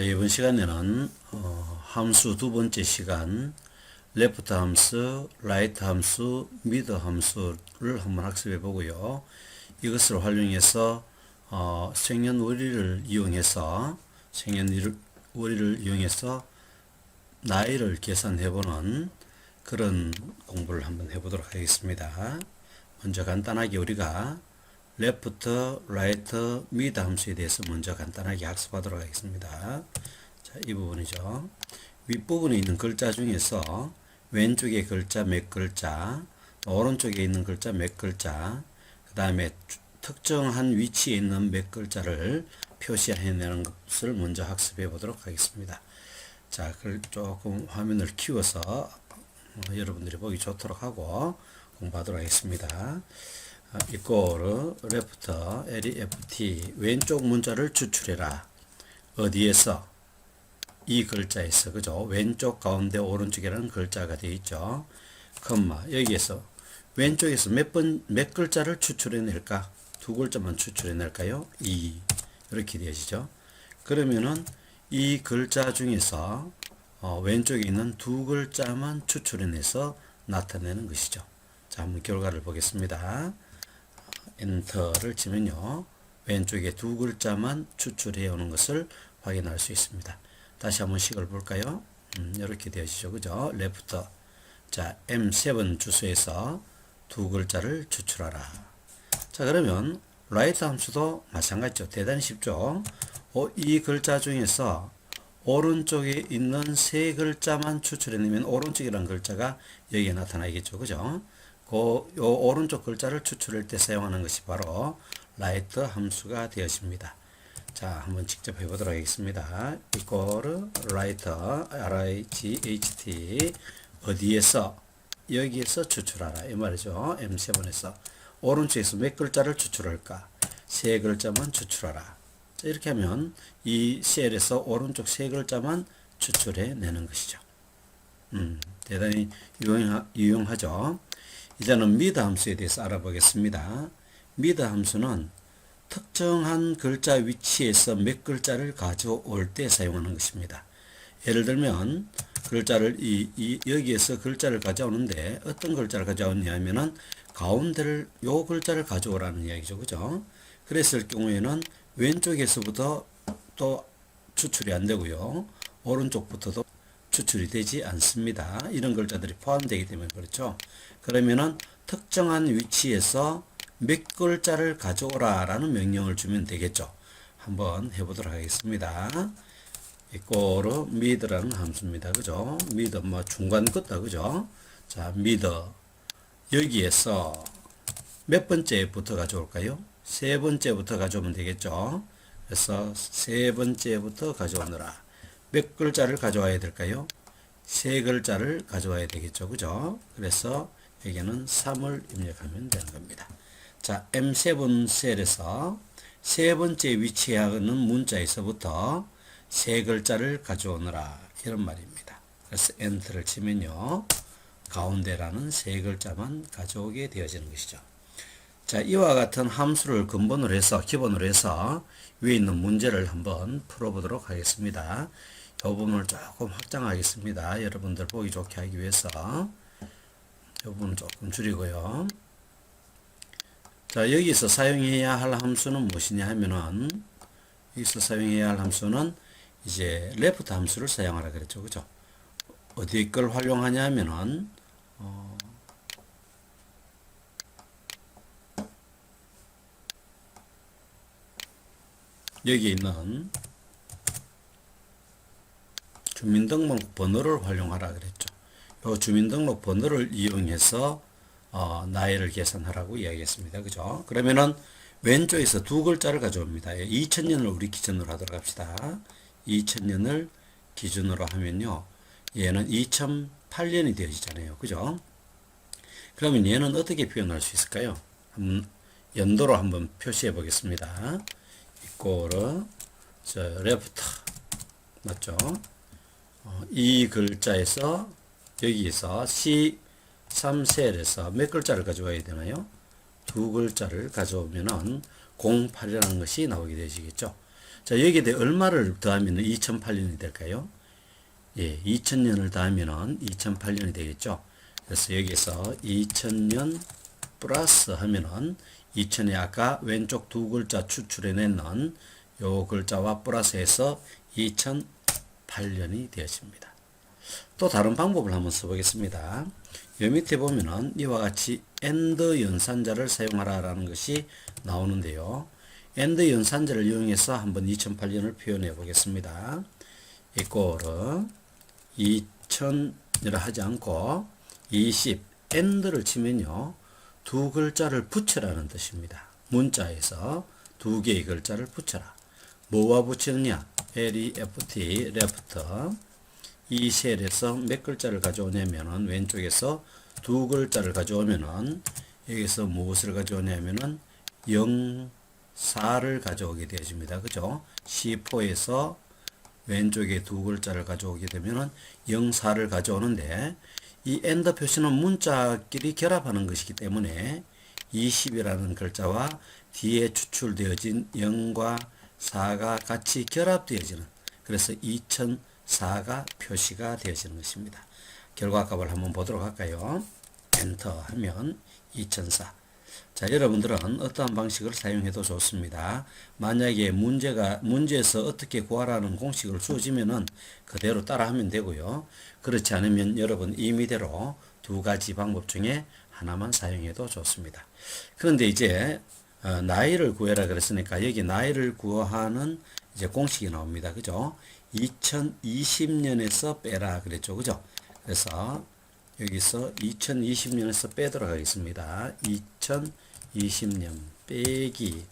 이번 시간에는 함수 두 번째 시간 레프트 함수, 라이트 함수, 미드 함수를 한번 학습해 보고요. 이것을 활용해서 생년월일을 이용해서 나이를 계산해 보는 그런 공부를 한번 해보도록 하겠습니다. 먼저 간단하게 우리가 레프트, 라이트, 미드 함수에 대해서 먼저 간단하게 학습하도록 하겠습니다. 자, 이 부분이죠. 윗부분에 있는 글자 중에서 왼쪽에 글자 몇 글자, 오른쪽에 있는 글자 몇 글자, 그 다음에 특정한 위치에 있는 몇 글자를 표시해내는 것을 먼저 학습해 보도록 하겠습니다. 자, 그걸 조금 화면을 키워서 여러분들이 보기 좋도록 하고 공부하도록 하겠습니다. equal left left 왼쪽 문자를 추출해라. 어디에서? 이 글자에서, 그죠? 왼쪽 가운데 오른쪽이라는 글자가 되어 있죠. 컴마 여기에서 왼쪽에서 몇 글자를 추출해낼까? 두 글자만 추출해낼까요? 2 이렇게 되어지죠. 그러면은 이 글자 중에서 왼쪽에 있는 두 글자만 추출해내서 나타내는 것이죠. 자, 한번 결과를 보겠습니다. 엔터를 치면요, 왼쪽에 두 글자만 추출해 오는 것을 확인할 수 있습니다. 다시 한번 식을 볼까요? 이렇게 되어지죠. 그죠? 레프트. 자, M7 주소에서 두 글자를 추출하라. 자, 그러면 라이트 함수도 마찬가지죠. 대단히 쉽죠? 이 글자 중에서 오른쪽에 있는 세 글자만 추출해내면 오른쪽이라는 글자가 여기에 나타나겠죠. 그죠? 요 오른쪽 글자를 추출할 때 사용하는 것이 바로 라이트 함수가 되어집니다. 자, 한번 직접 해보도록 하겠습니다. equal 라이트 RIGHT 어디에서? 여기에서 추출하라 이 말이죠. M7에서 오른쪽에서 몇 글자를 추출할까? 세 글자만 추출하라. 자, 이렇게 하면 이 셀에서 오른쪽 세 글자만 추출해 내는 것이죠. 대단히 유용하죠. 이제는 미드 함수에 대해서 알아보겠습니다. 미드 함수는 특정한 글자 위치에서 몇 글자를 가져올 때 사용하는 것입니다. 예를 들면 글자를 여기에서 글자를 가져오는데 어떤 글자를 가져오냐 하면은 가운데를 요 글자를 가져오라는 이야기죠. 그죠? 그랬을 경우에는 왼쪽에서부터 또 추출이 안 되고요. 오른쪽부터도 추출이 되지 않습니다. 이런 글자들이 포함되기 때문에 그렇죠. 그러면은 특정한 위치에서 몇 글자를 가져오라 라는 명령을 주면 되겠죠. 한번 해보도록 하겠습니다. equal mid라는 함수입니다. 그죠? mid 중간 끝다. 그죠? 자, mid 여기에서 몇 번째부터 가져올까요? 세 번째부터 가져오면 되겠죠. 그래서 세 번째부터 가져오느라 몇 글자를 가져와야 될까요? 세 글자를 가져와야 되겠죠. 그죠? 그래서 여기는 3을 입력하면 되는 겁니다. 자, M7 셀에서 세 번째 위치하는 문자에서부터 세 글자를 가져오느라 이런 말입니다. 그래서 엔터를 치면요, 가운데라는 세 글자만 가져오게 되어지는 것이죠. 자, 이와 같은 함수를 기본으로 해서 위에 있는 문제를 한번 풀어보도록 하겠습니다. 이 부분을 조금 확장하겠습니다. 여러분들 보기 좋게 하기 위해서 이 부분을 조금 줄이고요. 자, 여기서 사용해야 할 함수는 무엇이냐 하면은, 여기서 사용해야 할 함수는 이제 레프트 함수를 사용하라 그랬죠. 그죠? 어디 걸 활용하냐 하면은 여기 있는 주민등록 번호를 활용하라 그랬죠. 이 주민등록 번호를 이용해서 나이를 계산하라고 이야기했습니다. 그죠? 그러면은 왼쪽에서 두 글자를 가져옵니다. 2000년을 우리 기준으로 하도록 합시다. 2000년을 기준으로 하면요, 얘는 2008년이 되어지잖아요. 그죠? 그러면 얘는 어떻게 표현할 수 있을까요? 연도로 한번 표시해 보겠습니다. equal left 맞죠? 이 글자에서 여기에서 C3셀에서 몇 글자를 가져와야 되나요? 두 글자를 가져오면은 08이라는 것이 나오게 되시겠죠. 자, 여기에 대해 얼마를 더하면 2008년이 될까요? 예, 2000년을 더하면 2008년이 되겠죠. 그래서 여기서 2000년 플러스 하면은 2000에 아까 왼쪽 두 글자 추출해내는 요 글자와 플러스해서 2008년이 되어집니다. 또 다른 방법을 한번 써보겠습니다. 요 밑에 보면은 이와 같이 AND 연산자를 사용하라 라는 것이 나오는데요. AND 연산자를 이용해서 한번 2008년을 표현해 보겠습니다. 이꼴은 2000이라 하지 않고 20 AND를 치면요, 두 글자를 붙여라는 뜻입니다. 문자에서 두 개의 글자를 붙여라. 뭐와 붙이느냐? LEFT, left. 이 셀에서 몇 글자를 가져오냐면은 왼쪽에서 두 글자를 가져오면은 여기서 무엇을 가져오냐면은 04를 가져오게 되어집니다. 그죠? C4에서 왼쪽에 두 글자를 가져오게 되면은 04를 가져오는데, 이 AND 표시는 문자끼리 결합하는 것이기 때문에 20이라는 글자와 뒤에 추출되어진 0과 4가 같이 결합되어지는, 그래서 2004가 표시가 되어지는 것입니다. 결과값을 한번 보도록 할까요? 엔터 하면 2004. 자, 여러분들은 어떠한 방식을 사용해도 좋습니다. 만약에 문제에서 어떻게 구하라는 공식을 주어지면은 그대로 따라하면 되고요. 그렇지 않으면 여러분 임의대로 두 가지 방법 중에 하나만 사용해도 좋습니다. 그런데 이제 나이를 구해라 그랬으니까 여기 나이를 구하는 이제 공식이 나옵니다. 그죠? 2020년에서 빼라 그랬죠. 그죠? 그래서 여기서 2020년에서 빼도록 하겠습니다. 2020년 빼기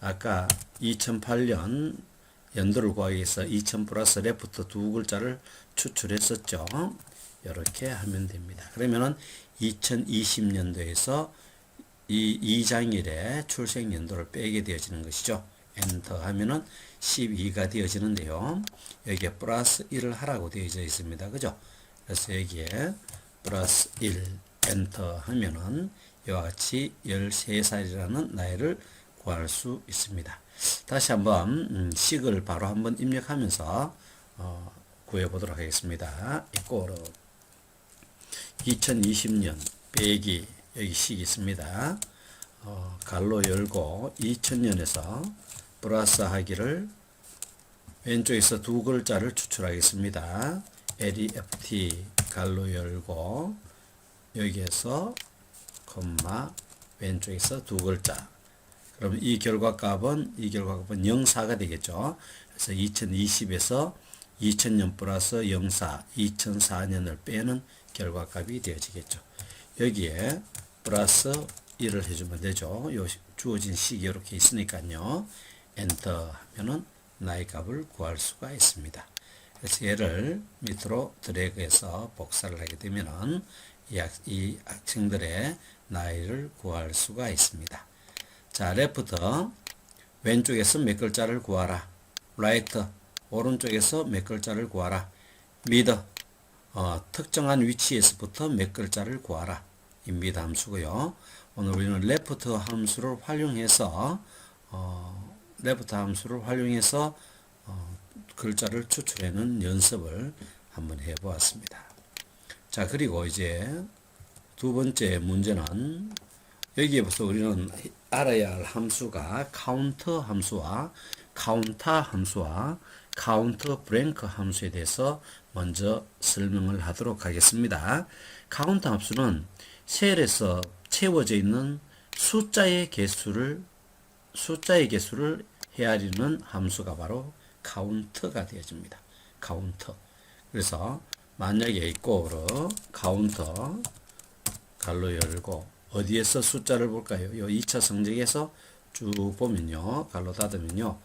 아까 2008년 연도를 구하기 위해서 2000 플러스 레프트 두 글자를 추출했었죠. 이렇게 하면 됩니다. 그러면은 2020년도에서 이 이장일의 출생 연도를 빼게 되어지는 것이죠. 엔터 하면은 12가 되어지는데요. 여기에 플러스 1을 하라고 되어져 있습니다. 그죠? 그래서 여기에 플러스 1 엔터 하면은 이와 같이 13살이라는 나이를 구할 수 있습니다. 다시 한번 식을 바로 한번 입력하면서 구해 보도록 하겠습니다. 이꼴은 2020년 빼기 여기 식이 있습니다. 갈로 열고 2000년에서 플러스 하기를 왼쪽에서 두 글자를 추출하겠습니다. LEFT 갈로 열고 여기에서 콤마 왼쪽에서 두 글자. 그럼 이 결과값은 04가 되겠죠. 그래서 2020에서 2000년 플러스 04, 2004년을 빼는 결과값이 되어지겠죠. 여기에 플러스 1을 해주면 되죠. 요 주어진 식이 이렇게 있으니까요. 엔터 하면은 나이 값을 구할 수가 있습니다. 그래서 얘를 밑으로 드래그해서 복사를 하게 되면은 이 학생들의 나이를 구할 수가 있습니다. 자, 레프트 왼쪽에서 몇 글자를 구하라. 라이트 오른쪽에서 몇 글자를 구하라. 미드 특정한 위치에서부터 몇 글자를 구하라. 이 미드 함수고요. 오늘 우리는 레프트 함수를 활용해서 글자를 추출하는 연습을 한번 해보았습니다. 자, 그리고 이제 두 번째 문제는 여기에부터 우리는 알아야 할 함수가 카운터 함수와 카운터 브랭크 함수에 대해서 먼저 설명을 하도록 하겠습니다. 카운터 함수는 셀에서 채워져 있는 숫자의 개수를 헤아리는 함수가 바로 카운터가 되어집니다. 카운터. 그래서 만약에 이꼴로 카운터 갈로 열고 어디에서 숫자를 볼까요? 요 2차 성적에서 쭉 보면요. 갈로 닫으면요.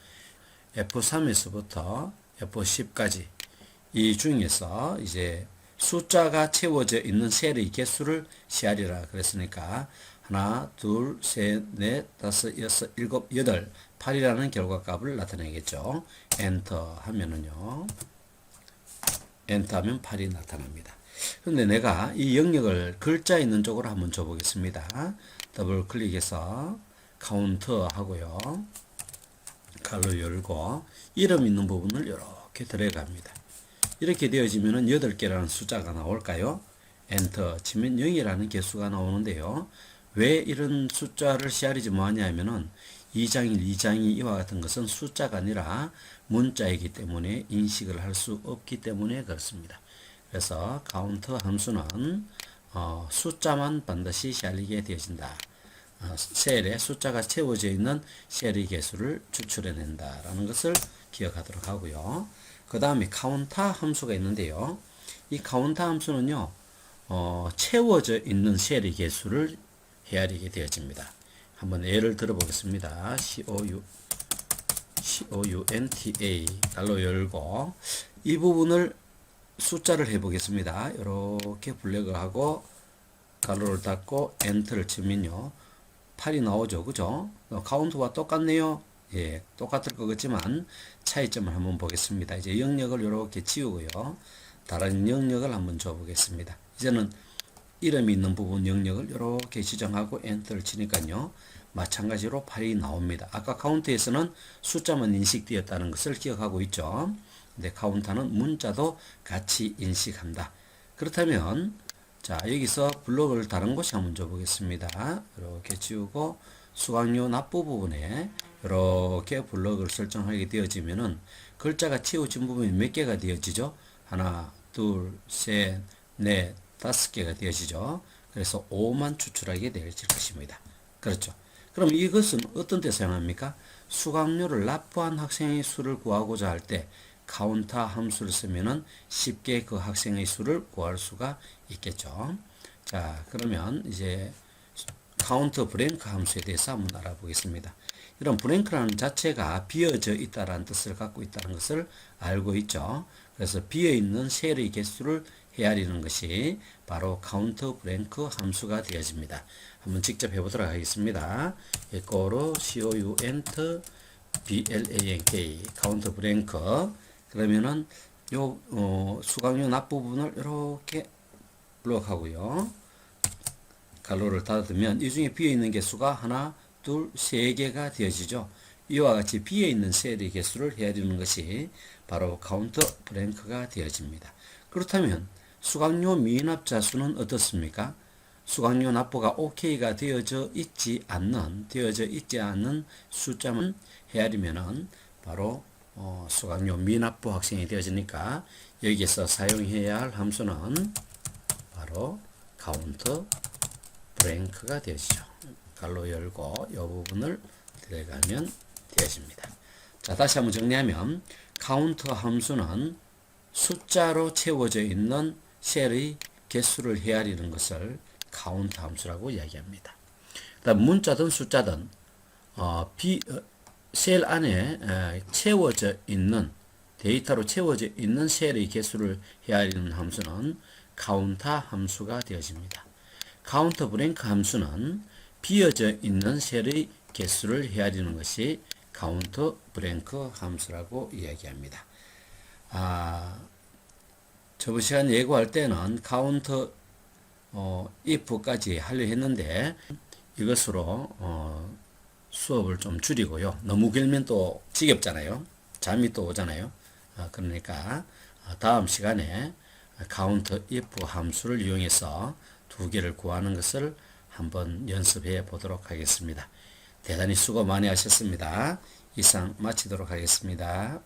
F3에서부터 F10까지 이 중에서 이제 숫자가 채워져 있는 셀의 개수를 헤아리라 그랬으니까 하나, 둘, 셋, 넷, 다섯, 여섯, 일곱, 여덟, 8이라는 결과값을 나타내겠죠. 엔터 하면은요. 엔터 하면 8이 나타납니다. 그런데 내가 이 영역을 글자 있는 쪽으로 한번 줘보겠습니다. 더블 클릭해서 카운터 하고요. 가로 열고 이름 있는 부분을 이렇게 들어갑니다. 이렇게 되어지면은 8개라는 숫자가 나올까요? 엔터 치면 0이라는 개수가 나오는데요. 왜 이런 숫자를 CR이지 뭐하냐면은 2장 1, 2장 2 이와 같은 것은 숫자가 아니라 문자이기 때문에 인식을 할 수 없기 때문에 그렇습니다. 그래서 카운트 함수는 숫자만 반드시 CR이게 되어진다. 셀에 숫자가 채워져 있는 셀의 개수를 추출해낸다라는 것을 기억하도록 하고요. 그 다음에 카운터 함수가 있는데요. 이 카운터 함수는요, 채워져 있는 셀의 개수를 헤아리게 되어집니다. 한번 예를 들어보겠습니다. COUNTA 달로 열고 이 부분을 숫자를 해보겠습니다. 이렇게 블랙을 하고 가로를 닫고 엔터를 치면요 8이 나오죠. 그죠? 카운트와 똑같네요. 예, 똑같을 것 같지만 차이점을 한번 보겠습니다. 이제 영역을 이렇게 지우고요. 다른 영역을 한번 줘보겠습니다. 이제는 이름이 있는 부분 영역을 이렇게 지정하고 엔터를 치니까요. 마찬가지로 8이 나옵니다. 아까 카운트에서는 숫자만 인식되었다는 것을 기억하고 있죠. 근데 카운터는 문자도 같이 인식한다. 그렇다면 자 여기서 블록을 다른 곳에 한번 줘보겠습니다. 이렇게 지우고 수강료 납부 부분에 이렇게 블록을 설정하게 되어지면은 글자가 채워진 부분이 몇 개가 되어지죠? 하나, 둘, 셋, 넷, 5개가 되어지죠. 그래서 5만 추출하게 되어질 것입니다. 그렇죠. 그럼 이것은 어떤 때 사용합니까? 수강료를 납부한 학생의 수를 구하고자 할 때 카운터 함수를 쓰면은 쉽게 그 학생의 수를 구할 수가 있겠죠. 자, 그러면 이제 카운터 브랭크 함수에 대해서 한번 알아보겠습니다. 이런 브랭크라는 자체가 비어져 있다라는 뜻을 갖고 있다는 것을 알고 있죠. 그래서 비어있는 셀의 개수를 헤아리는 것이 바로 카운터 브랭크 함수가 되어집니다. 한번 직접 해보도록 하겠습니다. equal count blank 카운터 브랭크 그러면은 요 수강료 납부 부분을 이렇게 블록하고요. 가로를 닫으면 이 중에 비어있는 개수가 하나, 둘, 세 개가 되어지죠. 이와 같이 비어있는 셀의 개수를 헤아리는 것이 바로 카운터 브랭크가 되어집니다. 그렇다면 수강료 미납자 수는 어떻습니까? 수강료 납부가 OK가 되어져 있지 않는 숫자만 헤아리면은 바로 수강료 미납부 학생이 되어지니까 여기서 사용해야 할 함수는 바로 카운터 브랭크가 되어지죠. 갈로 열고 이 부분을 들어가면 되어집니다. 자, 다시 한번 정리하면 카운터 함수는 숫자로 채워져 있는 셀의 개수를 헤아리는 것을 카운터 함수라고 이야기합니다. 그다음 문자든 숫자든 셀 안에 채워져 있는 데이터로 채워져 있는 셀의 개수를 헤아리는 함수는 카운터 함수가 되어집니다. 카운터 브랭크 함수는 비어져 있는 셀의 개수를 헤아리는 것이 카운터 브랭크 함수라고 이야기합니다. 저번 시간 예고할 때는 카운터 if까지 하려 했는데 이것으로 수업을 좀 줄이고요. 너무 길면 또 지겹잖아요. 잠이 또 오잖아요. 그러니까 다음 시간에 카운터 if 함수를 이용해서 두 개를 구하는 것을 한번 연습해 보도록 하겠습니다. 대단히 수고 많이 하셨습니다. 이상 마치도록 하겠습니다.